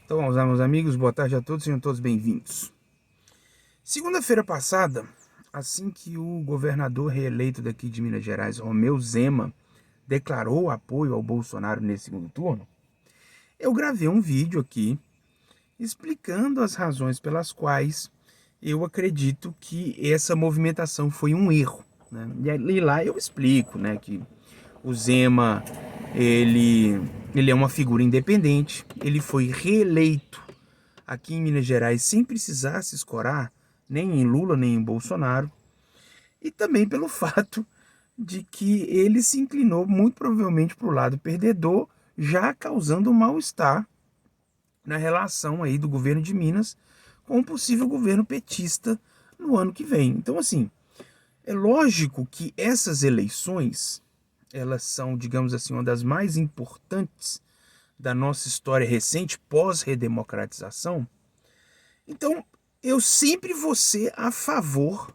Então vamos lá, meus amigos, boa tarde a todos, sejam todos bem-vindos. Segunda-feira passada, assim que o governador reeleito daqui de Minas Gerais, Romeu Zema, declarou apoio ao Bolsonaro nesse segundo turno, eu gravei um vídeo aqui explicando as razões pelas quais eu acredito que essa movimentação foi um erro, né? E lá eu explico, né, que o Zema, ele é uma figura independente, ele foi reeleito aqui em Minas Gerais sem precisar se escorar nem em Lula nem em Bolsonaro, e também pelo fato de que ele se inclinou muito provavelmente para o lado perdedor, já causando um mal-estar na relação aí do governo de Minas com o possível governo petista no ano que vem. Então, assim, é lógico que essas eleições, elas são, digamos assim, uma das mais importantes da nossa história recente, pós-redemocratização. Então, eu sempre vou ser a favor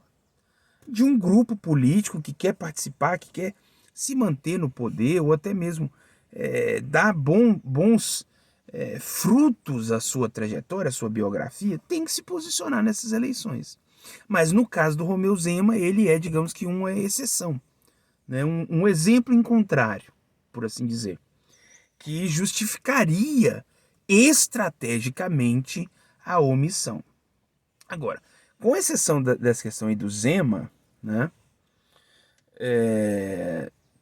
de um grupo político que quer participar, que quer se manter no poder, ou até mesmo dar bons frutos à sua trajetória, à sua biografia, tem que se posicionar nessas eleições. Mas no caso do Romeu Zema, ele é, digamos que, uma exceção, né? Um exemplo em contrário, por assim dizer, que justificaria estrategicamente a omissão. Agora, com exceção dessa questão aí do Zema, né,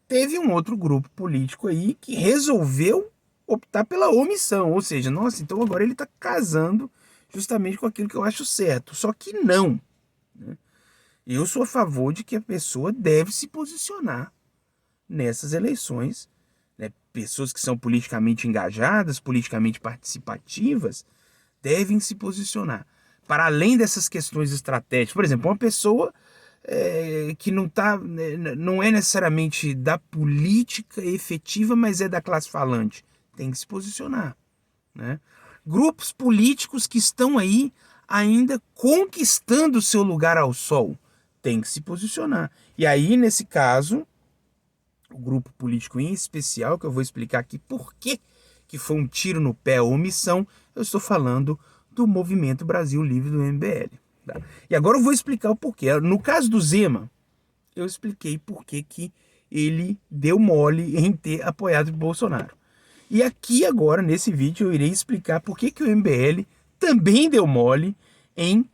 teve um outro grupo político aí que resolveu optar pela omissão, ou seja, nossa, então agora ele está casando justamente com aquilo que eu acho certo, só que não. Né? Eu sou a favor de que a pessoa deve se posicionar nessas eleições, né? Pessoas que são politicamente engajadas, politicamente participativas, devem se posicionar. Para além dessas questões estratégicas, por exemplo, uma pessoa que não é necessariamente da política efetiva, mas é da classe falante, tem que se posicionar. Né? Grupos políticos que estão aí ainda conquistando seu lugar ao sol, tem que se posicionar. E aí, nesse caso, o grupo político em especial, que eu vou explicar aqui por que foi um tiro no pé ou omissão, eu estou falando do Movimento Brasil Livre, do MBL. Tá? E agora eu vou explicar o porquê. No caso do Zema, eu expliquei por que ele deu mole em ter apoiado o Bolsonaro. E aqui agora, nesse vídeo, eu irei explicar por que o MBL também deu mole em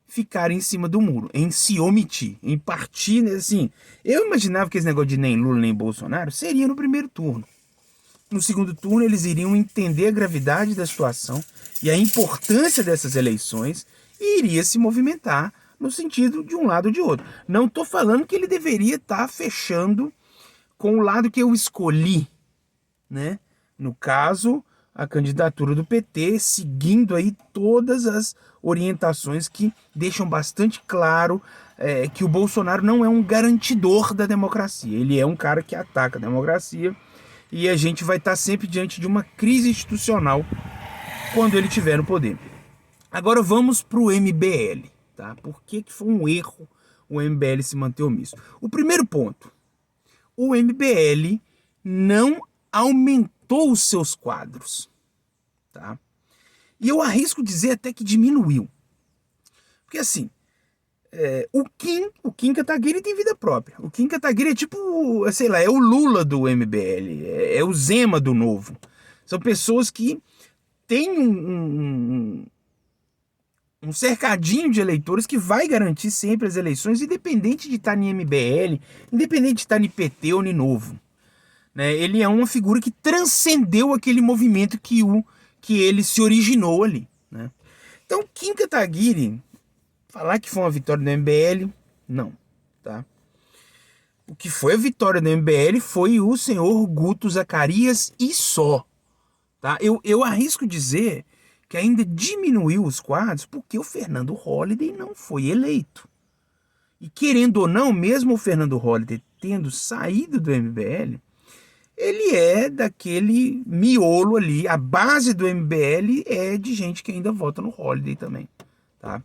ficar em cima do muro, em se omitir, em partir, assim. Eu imaginava que esse negócio de nem Lula nem Bolsonaro seria no primeiro turno. No segundo turno, eles iriam entender a gravidade da situação e a importância dessas eleições e iria se movimentar no sentido de um lado ou de outro. Não estou falando que ele deveria estar fechando com o lado que eu escolhi, né? No caso, a candidatura do PT, seguindo aí todas as orientações que deixam bastante claro que o Bolsonaro não é um garantidor da democracia. Ele é um cara que ataca a democracia e a gente vai estar sempre diante de uma crise institucional quando ele estiver no poder. Agora vamos para o MBL. Tá? Por que foi um erro o MBL se manter omisso? O primeiro ponto, o MBL não aumentou os seus quadros. Tá? E eu arrisco dizer até que diminuiu. Porque assim, o Kim Kataguiri tem vida própria. O Kim Kataguiri é tipo, sei lá, é o Lula do MBL, é o Zema do Novo. São pessoas que têm um cercadinho de eleitores que vai garantir sempre as eleições, independente de estar em MBL, independente de estar em PT ou em Novo. Né? Ele é uma figura que transcendeu aquele movimento que ele se originou ali. Né? Então, Kim Kataguiri, falar que foi uma vitória do MBL, não. Tá? O que foi a vitória do MBL foi o senhor Guto Zacarias e só. Tá? Eu arrisco dizer que ainda diminuiu os quadros porque o Fernando Holliday não foi eleito. E querendo ou não, mesmo o Fernando Holliday tendo saído do MBL, ele é daquele miolo ali, a base do MBL é de gente que ainda vota no Holliday também, tá?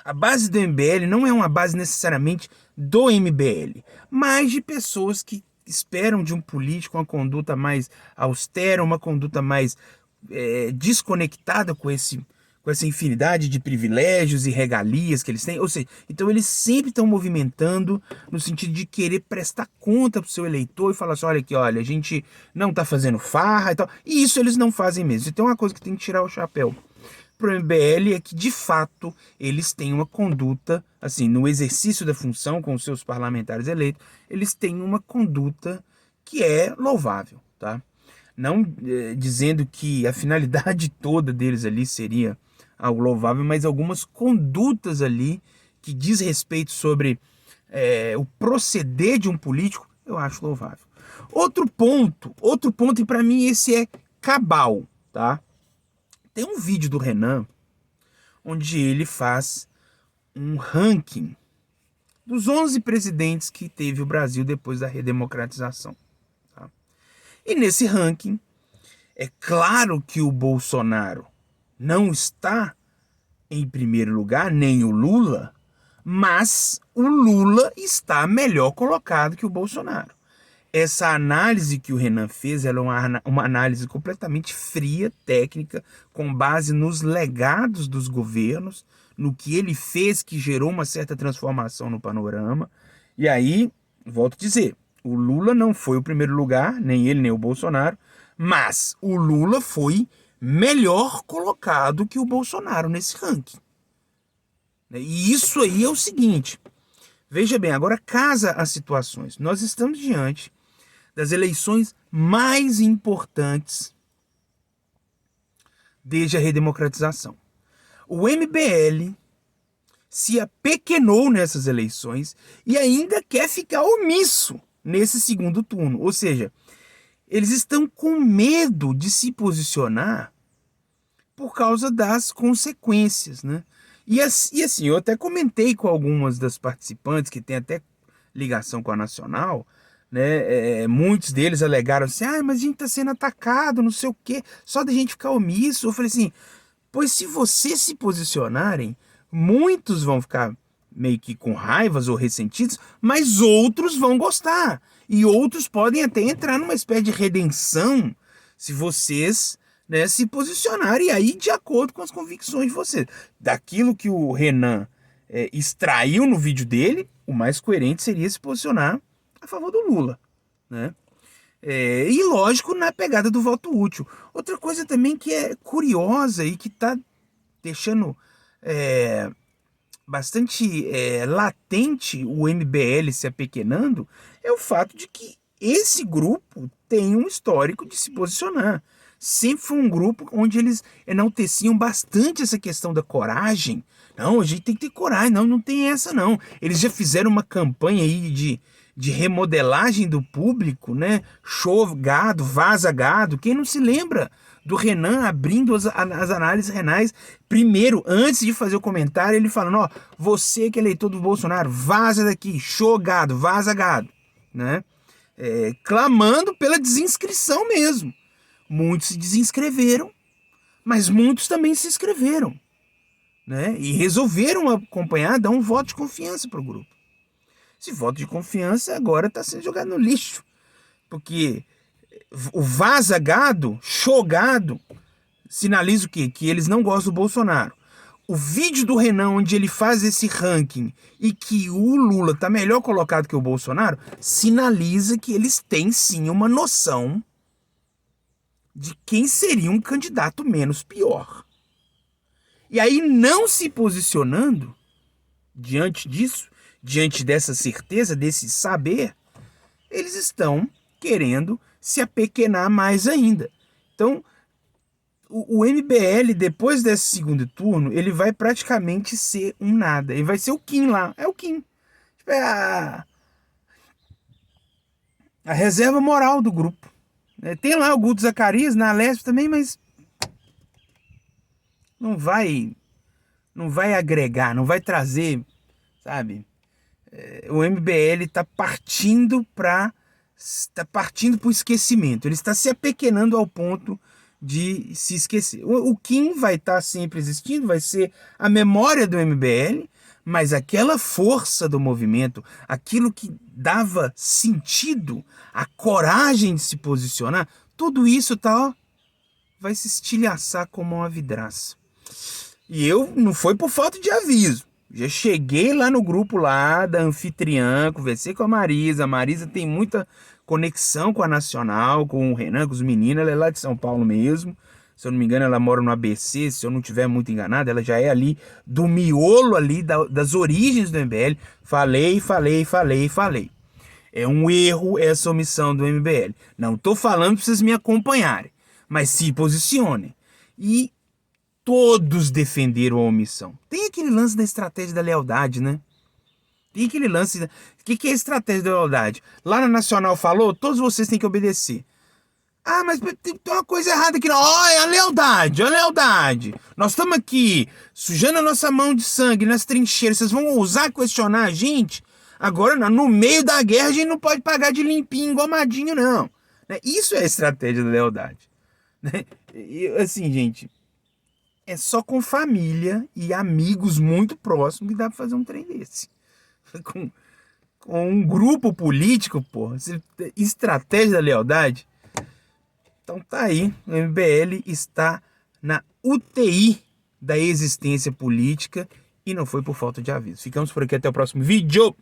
A base do MBL não é uma base necessariamente do MBL, mas de pessoas que esperam de um político uma conduta mais austera, uma conduta mais desconectada com essa infinidade de privilégios e regalias que eles têm. Ou seja, então eles sempre estão movimentando no sentido de querer prestar conta para o seu eleitor e falar assim, olha aqui, olha, a gente não está fazendo farra e tal. E isso eles não fazem mesmo. Então é uma coisa que tem que tirar o chapéu pro MBL, é que de fato eles têm uma conduta, assim, no exercício da função com os seus parlamentares eleitos, eles têm uma conduta que é louvável, tá? Não dizendo que a finalidade toda deles ali seria algo louvável, mas algumas condutas ali que diz respeito sobre o proceder de um político, eu acho louvável. Outro ponto, e para mim esse é cabal, tá? Tem um vídeo do Renan onde ele faz um ranking dos 11 presidentes que teve o Brasil depois da redemocratização. Tá? E nesse ranking, é claro que o Bolsonaro não está em primeiro lugar, nem o Lula, mas o Lula está melhor colocado que o Bolsonaro. Essa análise que o Renan fez, ela é uma análise completamente fria, técnica, com base nos legados dos governos, no que ele fez que gerou uma certa transformação no panorama. E aí, volto a dizer, o Lula não foi o primeiro lugar, nem ele, nem o Bolsonaro, mas o Lula foi melhor colocado que o Bolsonaro nesse ranking. E isso aí é o seguinte, veja bem, agora casa as situações. Nós estamos diante das eleições mais importantes desde a redemocratização. O MBL se apequenou nessas eleições e ainda quer ficar omisso nesse segundo turno. Ou seja, eles estão com medo de se posicionar por causa das consequências, né? E assim, eu até comentei com algumas das participantes que tem até ligação com a Nacional, né? Muitos deles alegaram assim, mas a gente está sendo atacado, não sei o quê, só da gente ficar omisso. Eu falei assim, pois se vocês se posicionarem, muitos vão ficar meio que com raivas ou ressentidos, mas outros vão gostar. E outros podem até entrar numa espécie de redenção se vocês, né, se posicionarem aí de acordo com as convicções de vocês. Daquilo que o Renan extraiu no vídeo dele, o mais coerente seria se posicionar a favor do Lula, né? E lógico, na pegada do voto útil. Outra coisa também que é curiosa e que está deixando bastante latente o MBL se apequenando é o fato de que esse grupo tem um histórico de se posicionar. Sempre foi um grupo onde eles enalteciam bastante essa questão da coragem. Não, a gente tem que ter coragem, não tem essa não. Eles já fizeram uma campanha aí de remodelagem do público, né? Show gado, vaza gado. Quem não se lembra do Renan abrindo as análises renais? Primeiro, antes de fazer o comentário, ele falando, você que é eleitor do Bolsonaro, vaza daqui, show gado, vaza gado, né? Clamando pela desinscrição mesmo. Muitos se desinscreveram, mas muitos também se inscreveram, né? E resolveram acompanhar, dar um voto de confiança para o grupo. Esse voto de confiança agora está sendo jogado no lixo, porque o vaza-gado, chogado, sinaliza o quê? Que eles não gostam do Bolsonaro. O vídeo do Renan, onde ele faz esse ranking e que o Lula está melhor colocado que o Bolsonaro, sinaliza que eles têm sim uma noção de quem seria um candidato menos pior. E aí, não se posicionando diante disso, diante dessa certeza, desse saber, eles estão querendo se apequenar mais ainda. Então, o MBL, depois desse segundo turno, ele vai praticamente ser um nada. Ele vai ser o Kim lá. É o Kim. Tipo, a reserva moral do grupo. Tem lá o Guto Zacarias na Alesp também, mas não vai agregar, não vai trazer, sabe? O MBL está partindo para o esquecimento. Ele está se apequenando ao ponto de se esquecer. O Kim vai estar sempre existindo, vai ser a memória do MBL, mas aquela força do movimento, aquilo que dava sentido, a coragem de se posicionar, tudo isso está vai se estilhaçar como uma vidraça. E eu não foi por falta de aviso. Já cheguei lá no grupo lá da anfitriã, conversei com a Marisa. A Marisa tem muita conexão com a Nacional, com o Renan, com os meninos. Ela é lá de São Paulo mesmo. Se eu não me engano, ela mora no ABC. Se eu não tiver muito enganado, ela já é ali do miolo ali das origens do MBL. Falei. É um erro essa omissão do MBL. Não tô falando para vocês me acompanharem, mas se posicionem. E todos defenderam a omissão. Tem aquele lance da estratégia da lealdade, né? Tem aquele lance... O que é a estratégia da lealdade? Lá na Nacional falou, todos vocês têm que obedecer. Ah, mas tem uma coisa errada aqui. Olha a lealdade, a lealdade. Nós estamos aqui sujando a nossa mão de sangue nas trincheiras. Vocês vão ousar questionar a gente? Agora, no meio da guerra, a gente não pode pagar de limpinho, engomadinho, não. Isso é a estratégia da lealdade. E, assim, gente, é só com família e amigos muito próximos que dá pra fazer um trem desse. Com um grupo político, porra, estratégia da lealdade. Então tá aí, o MBL está na UTI da existência política e não foi por falta de aviso. Ficamos por aqui, até o próximo vídeo.